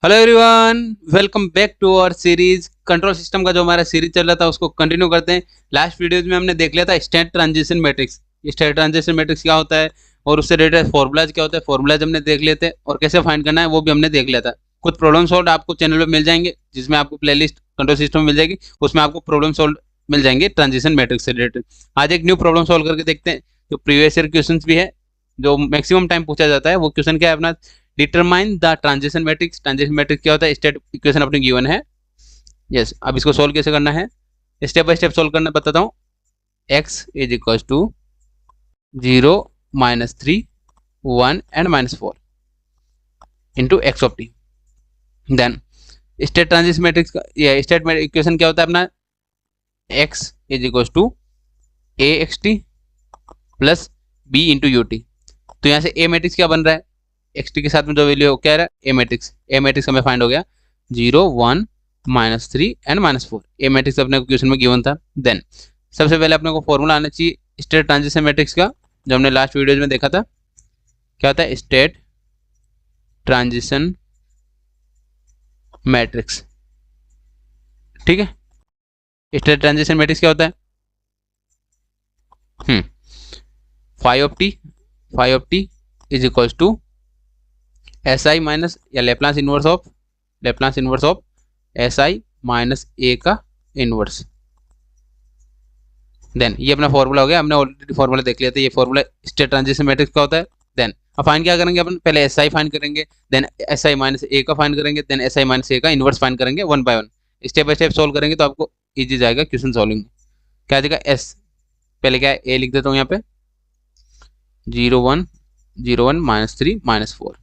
Hello everyone, welcome back to our series. Control system का जो हमारा सीरीज चल रहा था उसको कंटिन्यू करते हैं। लास्ट वीडियोज में हमने देख लिया था state transition matrix. State transition matrix क्या होता है और उससे रिलेटेड फॉर्मूलाज क्या होता है, फॉर्मूलाज हमने देख लिए थे और कैसे फाइंड करना है वो भी हमने देख लिया था। कुछ प्रॉब्लम सॉल्व आपको चैनल पर मिल जाएंगे, जिसमें आपको प्लेलिस्ट कंट्रोल सिस्टम मिल जाएगी, उसमें आपको प्रॉब्लम सॉल्व मिल जाएंगे ट्रांजिशन मैट्रिक्स से रिलेटेड। आज एक न्यू प्रॉब्लम सॉल्व करके देखते हैं, जो प्रीवियस ईयर क्वेश्चन भी है, जो मैक्सिमम टाइम पूछा जाता है। वो क्वेश्चन क्या है अपना, determine the transition matrix. Transition matrix क्या होता है, स्टेट इक्वेशन अपनी गिवन है। यस, अब इसको सोल्व कैसे करना है, स्टेप बाय स्टेप सोल्व करना बताता हूँ। x is equal to 0, -3, 1 and -4 into x of t. Then state transition matrix का ये स्टेट इक्वेशन क्या होता है अपना, x is equal to a x t plus b into u t. तो यहाँ से ए मैट्रिक्स क्या बन रहा है, एक्स टी के साथ में जो वैल्यू है क्या रहा है, ए मैट्रिक्स। ए मैट्रिक्स हमें फाइंड हो गया 0, 1, -3 एंड -4। ए मैट्रिक्स अपने को क्वेश्चन में गिवन था। देन सबसे पहले अपने को फॉर्मूला आना चाहिए स्टेट ट्रांजिशन मैट्रिक्स का, जो हमने लास्ट वीडियोज में देखा था। क्या होता है स्टेट ट्रांजिशन मैट्रिक्स, ठीक है। स्टेट ट्रांजिशन मैट्रिक्स क्या होता है, phi of T is equal to S I minus या Laplace inverse of S I minus A का इनवर्स। देन ये अपना फॉर्मूला हो गया, हमने ऑलरेडी फॉर्मूला देख लिया था। ये फॉर्मूला स्टेट ट्रांजिशन मैट्रिक्स का होता है। देन अब फाइंड क्या करेंगे अपन, पहले एस आई फाइंड करेंगे, then S I minus A का फाइंड करेंगे, then S I minus A का इनवर्स फाइंड करेंगे। One by one step by step solve करेंगे तो आपको ईजी जाएगा क्वेश्चन सॉल्विंग। क्या जाएगा एस, पहले क्या है ए लिख देता हूँ यहाँ पे, 0, 1, 0, 1, -3, -4,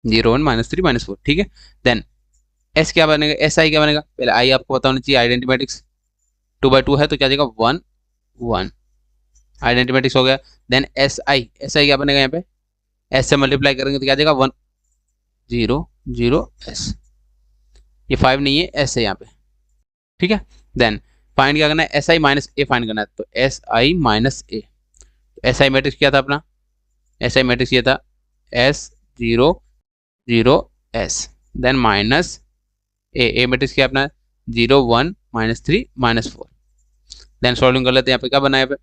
0, 1, -3, -4, ठीक है। देन एस क्या बनेगा, एस आई क्या बनेगा, पहले आई आपको पता होना चाहिए, आइडेंटिटी मैट्रिक्स 2 by 2 है तो क्या जाएगा 1, 1, आइडेंटिटी मैट्रिक्स हो गया। देन एस आई क्या बनेगा, यहाँ पे एस से मल्टीप्लाई करेंगे तो क्या जाएगा 1, 0, 0 एस। ये 5 नहीं है, एस है यहाँ पे, ठीक है। देन फाइंड क्या करना है, S I minus a find करना है, तो S I minus A. S I matrix क्या था अपना, एस आई मैट्रिक्स ये था एस 0, 0 एस, देन माइनस ए मैट्रिक्स क्या अपना 0, 1, -3, -4। देन सॉल्विंग कर लेते हैं। यहाँ पे क्या बना है, यहाँ पे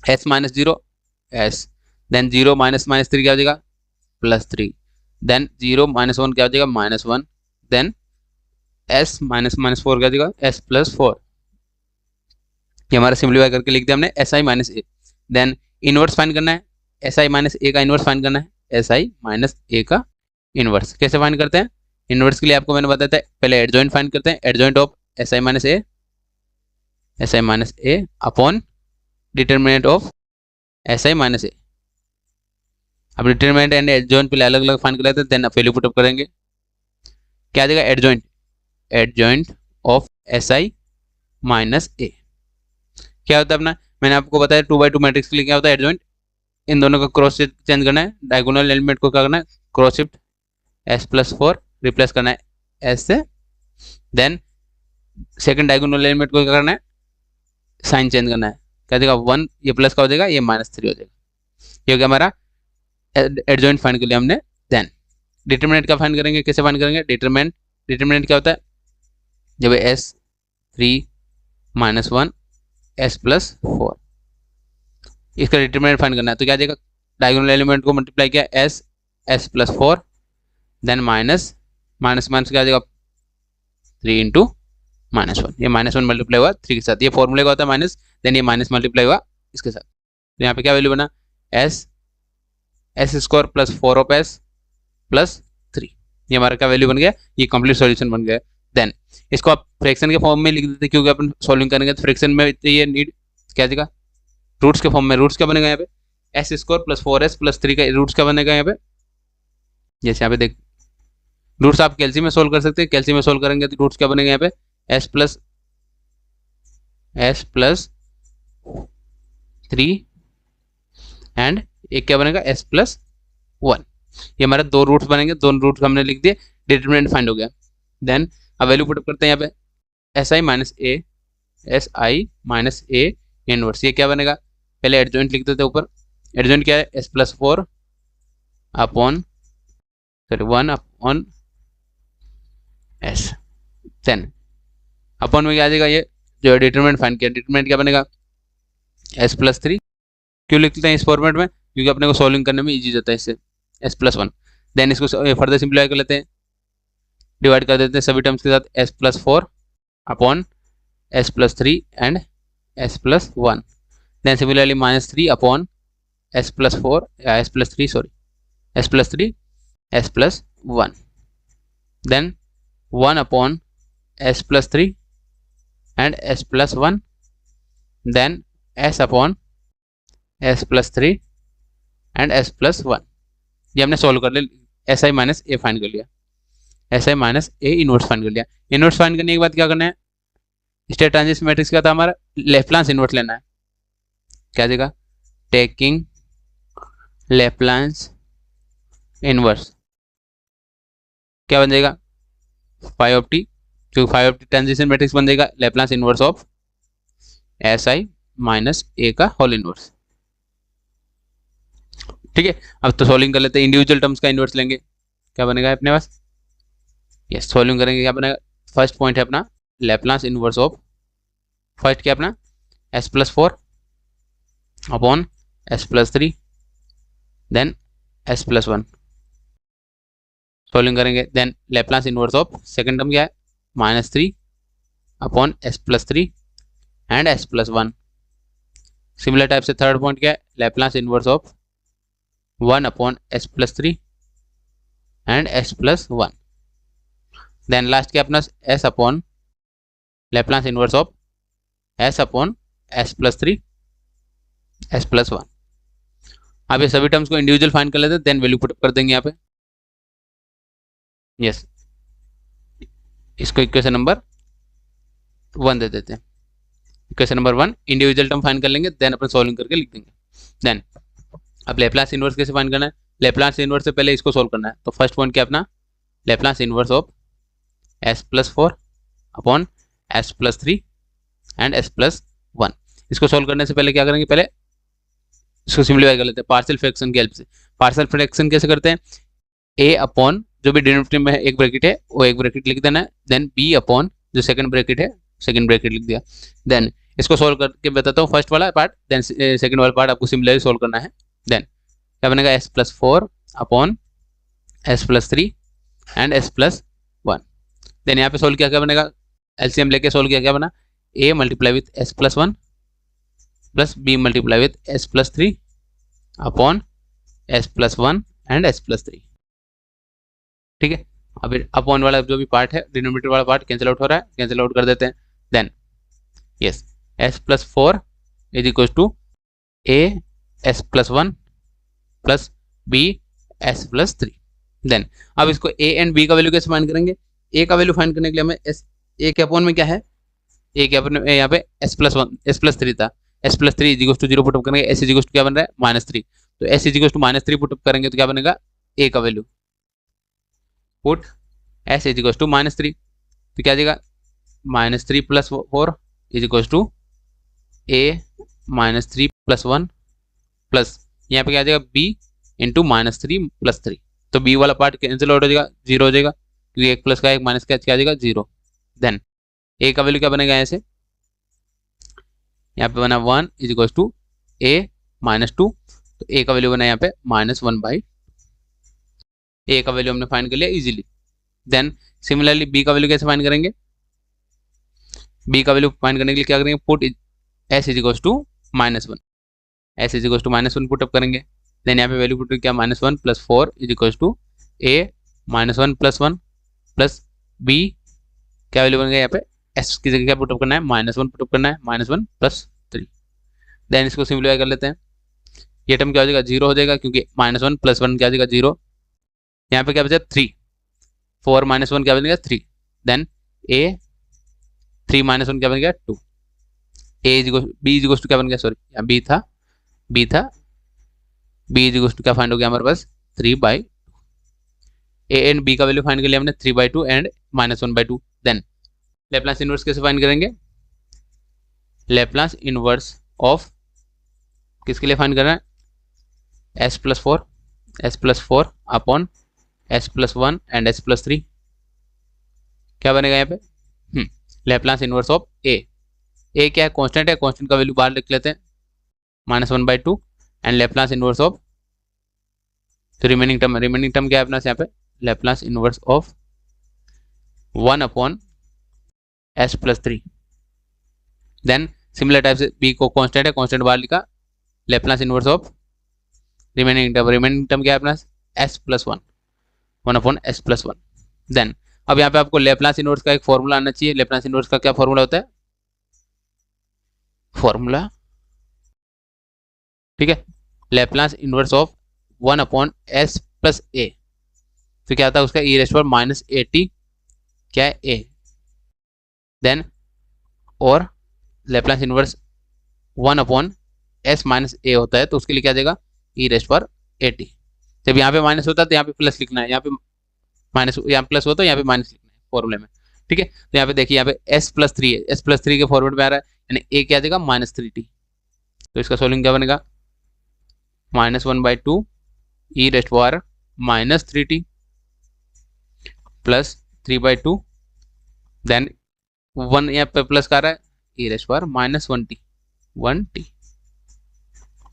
एस माइनस 0 एस, देन 0 -3 क्या हो जाएगा +3, देन 0 -1 क्या हो जाएगा -1, देन एस -4 क्या हो जाएगा एस +4। ये हमारा सिंप्लीफाई करके लिख दिया हमने s I minus a. Then inverse find करना है, एस आई माइनस ए का इनवर्स फाइंड करना है, एस आई माइनस ए का इनवर्स कैसे फाइंड करते हैं। इनवर्स के लिए आपको मैंने बताया था, पहले एडजॉइंट फाइंड करते हैं, adjoint of S I minus A upon determinant of S I minus A. अब डिटरमिनेंट एंड एडजॉइंट पहले अलग अलग फाइंड कर लेते हैं, देन वैल्यू पुट अप करेंगे। क्या आ जाएगा adjoint of S I minus A. क्या होता है अपना, मैंने आपको बताया 2 by 2 मैट्रिक्स के लिए क्या होता है एडजॉइंट, इन दोनों का क्रॉस चेंज करना है, डायगोनल एलिमेंट को क्या करना है क्रॉस शिफ्ट एस +4 रिप्लेस करना है एस से, देन सेकंड डायगोनल एलिमेंट को क्या करना है साइन चेंज करना है। क्या देगा 1, ये प्लस का हो जाएगा, ये -3 हो जाएगा। ये हो गया हमारा एडजॉइंट फाइंड के लिए हमने। देन डिटरमिनेंट का फाइंड करेंगे, कैसे फाइंड करेंगे, डिटरमिनेंट क्या होता है, जब एस 3 -1 एस +4, इसका डिटरमिनेंट फाइंड करना है। तो क्या जाएगा, डायगोनल एलिमेंट को मल्टीप्लाई किया एस +4, देन माइनस क्या जाएगा 3 इंटू -1, ये -1 मल्टीप्लाई हुआ 3 के साथ, ये फॉर्मूले का होता है माइनस, देन ये माइनस मल्टीप्लाई हुआ इसके साथ। तो यहाँ पे क्या वैल्यू बना एस स्क्वायर +4 ऑफ एस +3, ये हमारा क्या वैल्यू बन गया, ये कंप्लीट सॉल्यूशन बन गया। देन इसको आप फ्रैक्शन के फॉर्म में लिख देते, क्योंकि अपन सॉल्विंग करेंगे तो फ्रैक्शन में ये नीड क्या जाएगा रूट्स के फॉर्म में। रूट्स क्या बनेगा यहाँ पे, एस स्क्वायर +4s +3 का रूट्स क्या बनेगा यहाँ पे, जैसे यहाँ पे देख रूट्स आप कैल्सी में सोल्व कर सकते हैं, कैल्सी में सोल्व करेंगे तो रूट्स क्या बनेगा यहाँ पे s +3 एंड एक क्या बनेगा s +1। ये हमारे 2 रूट्स बनेंगे, दोनों रूट्स हमने लिख दिए, डिटरमिनेंट फाइंड हो गया। देन अब वैल्यू पुट अप करते हैं यहाँ पे S I minus a inverse, ये क्या बनेगा, पहले एडजॉइंट लिख देते हैं ऊपर, एडजॉइंट क्या है s +4 upon 1 upon s. Then upon में क्या आ जाएगा, ये जो डिटरमिनेंट फाइंड किया, डिटरमिनेंट क्या बनेगा एस प्लस थ्री। क्यों लिखते हैं इस फॉर्मेट में, क्योंकि अपने को सॉल्विंग करने में ईजी होता है इससे, एस प्लस वन। देन इसको फर्दर सिंप्लीफाई कर लेते हैं, डिवाइड कर देते हैं सभी टर्म्स के साथ, s plus four upon S plus three and S plus one. Then similarly minus three upon S plus four, s plus three sorry, s plus three S plus one. Then one upon S plus three and S plus one. Then s upon S plus three and S plus one. ये हमने solve कर लिया, s I minus a find कर लिया, s I minus a inverse find कर लिया। Inverse find करने के बाद क्या करना है, स्टेट ट्रांजिशन मैट्रिक्स का था हमारा लेप्लास इनवर्स लेना है। क्या देगा, टेकिंग लेप्लास इनवर्स क्या बन जाएगा, फाइव ऑफ टी, क्योंकि phi of T transition matrix बन जाएगा Laplace inverse of S I minus A का होल इनवर्स। ठीक है, अब तो सॉल्विंग कर लेते हैं, इंडिविजुअल टर्म्स का इनवर्स लेंगे, क्या बनेगा अपने पास, यस सॉल्विंग करेंगे, क्या बनेगा, फर्स्ट पॉइंट है अपना लेप्लास इनवर्स ऑफ, फर्स्ट क्या अपना S plus four upon S plus three then S plus one, solving करेंगे। Then Laplace inverse of second term क्या है, minus three upon S plus three and S plus one. Similar type से third point क्या है, Laplace inverse of one upon S plus three and S plus one. Then last क्या अपना S upon Laplace inverse of S upon S plus three S plus one. अब ये सभी terms को individual find कर लेते हैं, देन वैल्यू पुट कर देंगे यहाँ पे। यस इसको इक्वेशन नंबर वन दे देते हैं, equation number one individual term find कर लेंगे, देन अपन सॉल्विंग करके लिख देंगे। देन अब लेप्लास इनवर्स कैसे फाइंड करना है, लेप्लास इनवर्स से पहले इसको सोल्व करना है। तो फर्स्ट पॉइंट क्या अपना Laplace inverse of S plus four upon S plus three and S plus one. इसको सोल्व करने से पहले क्या करेंगे, पहले इसको सिंप्लीफाई कर लेते हैं पार्शियल फ्रैक्शन की हेल्प से। पार्शियल फ्रैक्शन कैसे करते हैं, ए अपॉन जो भी डिनोमिनेटर में एक ब्रैकेट है वो एक ब्रैकेट लिख देना है, देन बी अपॉन जो सेकंड ब्रैकेट है सेकंड ब्रैकेट लिख दिया। देन इसको सोल्व करके बताता हूँ फर्स्ट वाला पार्ट, देन सेकंड वाला पार्ट आपको सिमिलरली सोल्व करना है। देन क्या बनेगा, s plus four upon S plus three and S plus one. Then यहाँ पे सोल्व किया क्या बनेगा, एलसीएम लेके सोल्व किया क्या बना, A multiply with S plus one plus B multiply with S plus three upon S plus one and S plus three. ठीक है, अभी अपॉन वाला जो भी पार्ट है डिनोमिनेटर वाला पार्ट कैंसिल आउट हो रहा है, कैंसिल आउट कर देते हैं। Then yes S plus four is equal to A S plus one plus B S plus three. Then अब इसको ए एंड बी का वैल्यू कैसे फाइंड करेंगे, ए का वैल्यू फाइंड करने के लिए हमें एस ए के अपॉन में क्या है, ए के अपॉन यहाँ पे S plus one S plus three था, S plus three equals to zero put up करेंगे, एस इजिकल्स टू क्या बन रहा है माइनस थ्री, तो S equals to minus three put up करेंगे तो क्या बनेगा ए का value, put S equals to minus three, तो क्या देगा minus three plus four equals to A minus three plus one plus यहाँ पे क्या आ जाएगा B into minus three plus three, तो बी वाला पार्ट कैंसिल आउट हो जाएगा, जीरो हो जाएगा, क्योंकि एक प्लस का एक माइनस का क्या आ जाएगा जीरो। देन ए का वैल्यू क्या बनेगा, ऐसे यहाँ पे बना one is equal to A minus two, तो ए का वैल्यू बना यहाँ पे माइनस वन बाई, ए का वैल्यू हमने फाइंड कर लिया इजीली। देन सिमिलरली बी का वैल्यू कैसे फाइंड करेंगे, बी का वैल्यू फाइंड करने के लिए क्या करेंगे, put S is equal to minus one, S is equal to minus one put up करेंगे। देन यहाँ पे वैल्यू पुट क्या minus one plus four is equal to A minus one plus one plus B क्या value बन गया, यहाँ पे S की जगह क्या पुटअप करना है माइनस वन पुटअप करना है, minus one plus three. Then इसको सिंप्लीफाई कर लेते हैं, ये टर्म क्या हो जाएगा जीरो हो जाएगा, क्योंकि माइनस वन प्लस वन क्या हो जाएगा जीरो, यहाँ पे क्या बचा थ्री, फोर माइनस वन क्या बनेगा three, then A three minus one क्या बन गया two, A B is two क्या बन गया, सॉरी यहाँ बी था बी इज टू क्या फाइंड हो गया हमारे पास three by, A and B का वैल्यू फाइंड कर लिया हमने three by two and minus one by two. Then Laplace inverse कैसे फाइंड करेंगे, लेप्लास इनवर्स ऑफ किसके लिए फाइंड करना है, S plus four upon S plus one and S plus three, क्या बनेगा यहाँ पे लेप्लास इनवर्स ऑफ ए क्या है, कांस्टेंट है, कांस्टेंट का वैल्यू बाहर लिख लेते हैं -1/2 and Laplace inverse of remaining term क्या है अपना यहाँ पे Laplace inverse of 1/s+3। Then similar type से बी को कांस्टेंट है, कांस्टेंट बाहर लिखा, Laplace inverse of remaining term क्या है अपना s+1 1/s+1। देन अब यहाँ पे आपको लेप्लास इनवर्स का एक फॉर्मूला आना चाहिए। लेप्लास इनवर्स का क्या फॉर्मूला होता है, फॉर्मूला ठीक है, लेप्लास इनवर्स ऑफ 1/s+a, तो क्या आता है उसका e⁻⁻at क्या है a। देन और लेप्लास इनवर्स 1/s-a होता है तो उसके लिए क्या देगा e⁻at। जब यहाँ पे माइनस होता है तो यहाँ पे प्लस लिखना है, यहाँ पे माइनस, यहाँ प्लस होता है यहाँ पे माइनस लिखना है फॉर्मूले में, ठीक है। तो यहाँ पे देखिए यहाँ पे s+3 है, s+3 के फॉर्मेट में आ रहा है, यानी a क्या देगा -3t। तो इसका सोल्यूशन क्या बनेगा -1/2 e⁻⁻3t प्लस 3/2 देन 1 यहाँ पे प्लस का रहा है e⁻⁻1t 1t,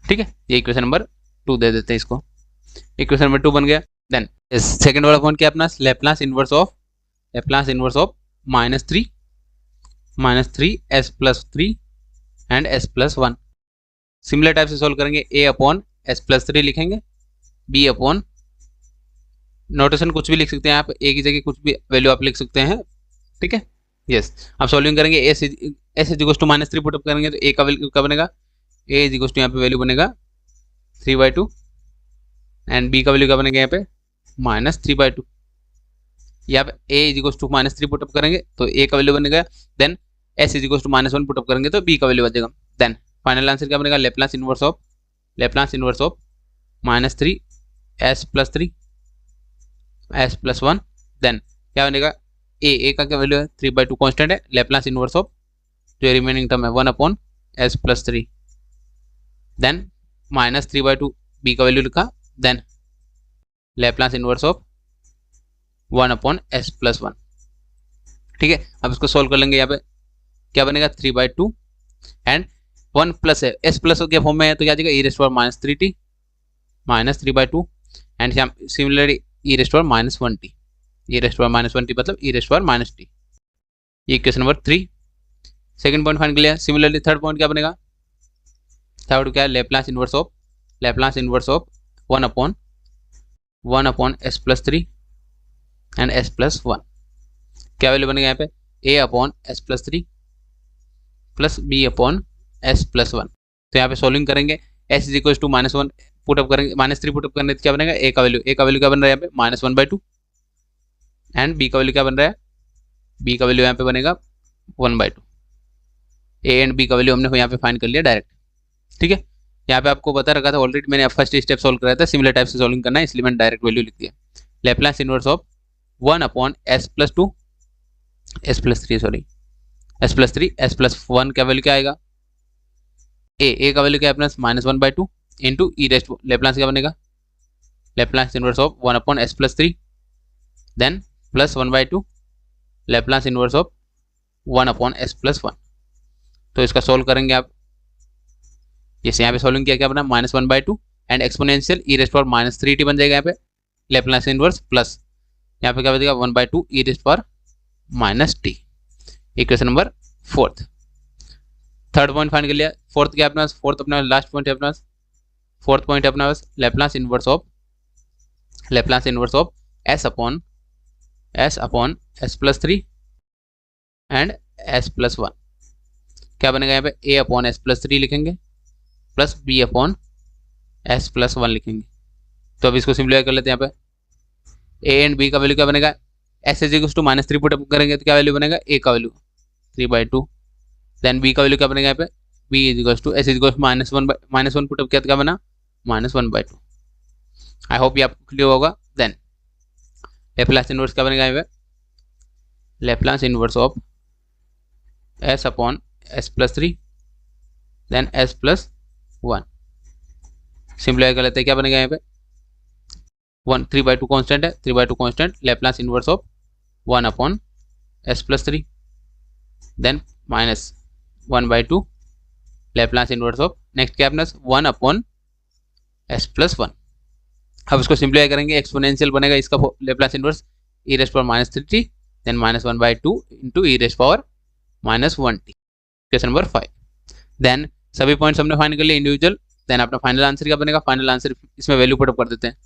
ठीक है। ये इक्वेशन नंबर 2 दे देते हैं इसको, इक्वेशन नंबर 2 बन गया। देन सेकंड वाला पॉइंट क्या अपना Laplace inverse of -3s+3 and s+1। Similar type से सोल्व करेंगे, a/s+3 लिखेंगे, b/ नोटेशन कुछ भी लिख सकते हैं आप, a की जगह कुछ भी वैल्यू आप लिख सकते हैं, ठीक है। यस अब सॉल्विंग करेंगे, s -3 पुटअप करेंगे तो a का वैल्यू क्या बनेगा, a यहाँ पे वैल्यू बनेगा 3/2 एंड b का वैल्यू क्या बनेगा यहाँ पे -3/2। यहाँ पे a -3 पुटअप करेंगे तो a का वैल्यू बनेगा, देन s -1 पुटअप करेंगे तो b का वैल्यू बचेगा। देन फाइनल आंसर क्या बनेगा Laplace inverse of -3s+3 s+1। Then क्या बनेगा a का क्या वैल्यू है 3/2 कांस्टेंट है, लेप्लास इनवर्स ऑफ जो रिमेनिंग टर्म है 1/s+3, देन -3/2 b का वैल्यू लिखा, then Laplace inverse of 1/s+1, ठीक है। अब इसको सोल्व कर लेंगे, यहाँ पे क्या बनेगा 3/2 एंड 1 प्लस है, s प्लस के फॉर्म में है तो क्या जाएगा e⁻⁻3t -3/2 एंड सिमिलरली e⁻⁻1t मतलब e⁻⁻t। ये equation number 3 second point find कर लिया। सिमिलरली थर्ड पॉइंट क्या बनेगा, थर्ड क्या है Laplace inverse of 1/s+3 and s+1। क्या वैल्यू बनेगा यहाँ पे a/s+3 प्लस b/s+1। तो यहाँ पे सोल्विंग करेंगे, s -1 पुटअप करेंगे, -3 पुटअप करने तो क्या बनेगा a का वैल्यू क्या बन रहा है यहाँ पे -1/2 एंड b का वैल्यू क्या बन रहा है, b का वैल्यू यहाँ पे बनेगा 1/2। a एंड b का वैल्यू हमने यहाँ पे फाइंड कर लिया डायरेक्ट, ठीक है। यहाँ पे आपको बता रखा था ऑलरेडी, मैंने फर्स्ट स्टेप सोल्व कराया था, सिमिलर टाइप से सोल्विंग करना है इसलिए मैंने डायरेक्ट वैल्यू लिख दिया। लेप्लास इनवर्स ऑफ 1/s+3 का वैल्यू क्या आएगा a का वैल्यू क्या है अपना -1/2 इंटू लेप्लास क्या बनेगा Laplace inverse of 1/s+3 then plus 1/2 Laplace inverse of 1/s+1। तो इसका सोल्व करेंगे आप, जैसे यहाँ पे सोल्विंग किया क्या बना -1/2 एंड एक्सपोनेंशियल e⁻⁻3t बन जाएगा यहाँ पे लेप्लास इनवर्स प्लस यहाँ पे क्या बचेगा 1/2 e⁻⁻t। Equation number 4। Third point find कर लिया। फोर्थ क्या अपना अपना लास्ट पॉइंट है अपना फोर्थ पॉइंट है अपना Laplace inverse of s/s+3 and s+1। क्या बनेगा यहाँ पे a/s+3 लिखेंगे प्लस b/s+1 लिखेंगे। तो अब इसको सिंप्लीफाई कर लेते हैं। यहाँ पे a एंड b का वैल्यू क्या बनेगा, s -3 पुट अप करेंगे तो क्या वैल्यू बनेगा a का वैल्यू 3/2, देन b का वैल्यू क्या बनेगा यहाँ पे b -1 पुट अप किया तो क्या बना -1/2। आई होप ये आपको क्लियर होगा। देन लेप्लास इनवर्स क्या बनेगा यहाँ पे Laplace inverse of s/s+3 then s+1। Simplify कर लेते हैं, क्या बनेगा यहाँ पे 3/2 कांस्टेंट है, 3/2 constant Laplace inverse of 1/s+3 S plus 3 then minus 1/2 Laplace inverse of next क्या अपना 1 अपॉन एस प्लस 1। अब इसको सिंप्लीफाई करेंगे, एक्सपोनेंशियल बनेगा इसका Laplace inverse E raised power minus 3t then minus 1/2 into E raised power minus 1t। Question number 5। Then सभी points हमने find कर लिए इंडिविजुअल। देन अपना फाइनल आंसर क्या बनेगा, फाइनल आंसर इसमें वैल्यू पुट अप कर देते हैं।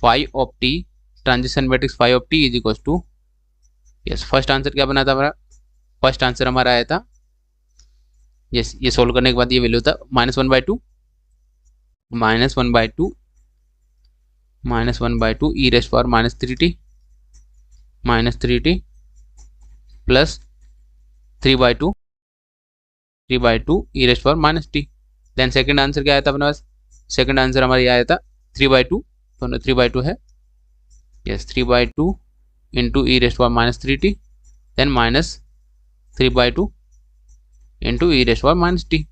Phi of T transition matrix phi of T is equal to, yes first answer क्या बना था हमारा, फर्स्ट आंसर हमारा आया था यस, ये सोल्व करने के बाद ये वैल्यू था -1/2 -1/2 E raised power -3t plus 3/2 E raised power -t। Then second answer क्या आया था अपने पास, सेकंड आंसर हमारा ये आया था 3/2, दोनों 3/2 है yes, 3/2 into E raised power -3t then -3/2 into E raised power -t।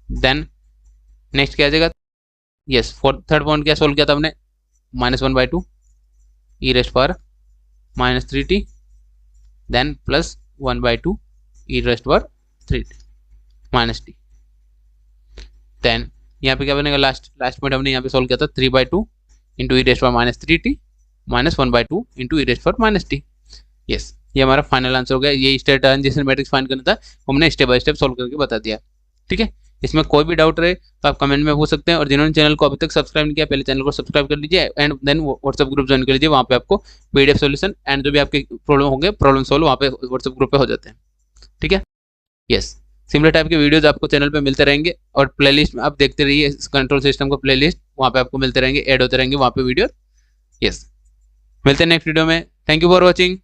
Then next क्या आ जाएगा, यस थर्ड पॉइंट क्या सोल्व किया था हमने, -1/2 E raised power -3t then plus 1/2 E raised power 3t -t। Then यहाँ पे क्या बनेगा, लास्ट पॉइंट हमने यहाँ पे सोल्व किया था 3/2 into E raised power -3t minus 1/2 into E raised power -t। Yes ये हमारा फाइनल आंसर हो गया। ये स्टेट ट्रांजिशन मैट्रिक्स फाइंड करना था, हमने स्टेप बाय स्टेप सोल्व करके बता दिया। ठीक है, इसमें कोई भी डाउट रहे तो आप कमेंट में पूछ सकते हैं, और जिन्होंने चैनल को अभी तक सब्सक्राइब नहीं किया पहले चैनल को सब्सक्राइब कर लीजिए and then WhatsApp group join कर लीजिए। वहाँ पे आपको PDF सॉल्यूशन एंड जो भी आपके प्रॉब्लम होंगे प्रॉब्लम सॉल्व वहाँ पे व्हाट्सएप ग्रुप पे हो जाते हैं। ठीक है, यस सिमिलर टाइप के वीडियोज आपको चैनल पे मिलते रहेंगे, और प्लेलिस्ट में आप देखते रहिए कंट्रोल सिस्टम का प्लेलिस्ट, वहाँ पे आपको मिलते रहेंगे, ऐड होते रहेंगे वहाँ पे वीडियो। यस मिलते हैं नेक्स्ट वीडियो में, थैंक यू फॉर वॉचिंग।